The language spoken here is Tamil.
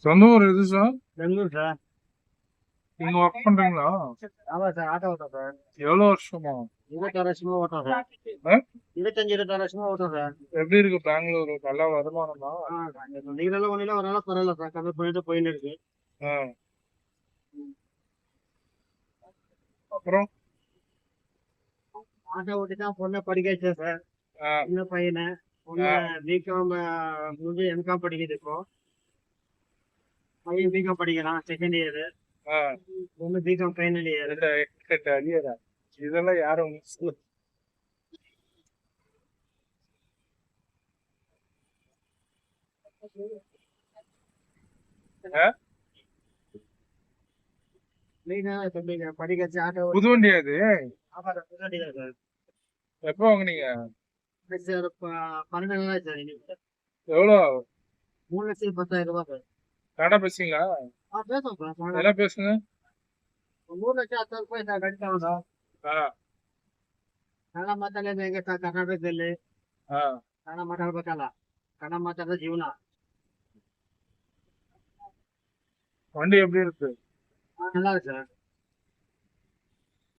சொந்த ஊர் எது சார்? பெங்களூர் சார். நீங்க ஒர்க் பண்றீங்களா? ஆமா சார், ஆட்டோ ஓட்டம் சார். எவ்வளவு வருஷமா? 26 வருஷமா ஓட்டம் சார். ஆ? 26 வருஷமா ஓட்டம் சார். எப்படி இருக்கு பெங்களூரு? நல்ல வருமானமா? நீங்களெல்லாம் ஒன்றும் ஒரு பரவாயில்ல சார், கம்மி பண்ணிட்டு போயின்னு இருக்கு. ஆ. அப்புறம் ஆட்டோ ஓட்டி தான் பொண்ணை படிக்க வச்சேன் சார். ஆ, சின்ன பையனை பொண்ணு பிகாம் முடிஞ்சு எம்காம் படிக்குது இப்போ. பையன் பிகாம் படிக்கிறான், செகண்ட் இயர். ஆ. பொண்ணு பிகாம் ஃபைனல் இயர். அரியரா? இதெல்லாம் யாரும் ஆ? தம்பிங்க படிக்க வச்சு ஆட்டோ புது வண்டியா இது? சார். எப்போ வாங்குனீங்க? சார் 12 நாள் சார் இன்னைக்கு. எவ்வளோ? 3,10,000 ரூபாய் சார். கடை பேசுங்களா? பேசுவோம் சார். என்ன பேசுங்க? 3,10,000 சார் கட்டிட்டாங்க சார். ஆ. ಕನ್ನಡ ಮಾತಾಡೋದು ಹೆಂಗೆ ಸರ್ ಕರ್ನಾಟಕದಲ್ಲಿ? ஆ. ಕನ್ನಡ ಮಾತಾಡ್ಬೇಕಲ್ಲ, ಕನ್ನಡ ಮಾತಾಡೋದು ಜೀವನ. வண்டி எப்படி இருக்கு? நல்லா இருக்கு சார்.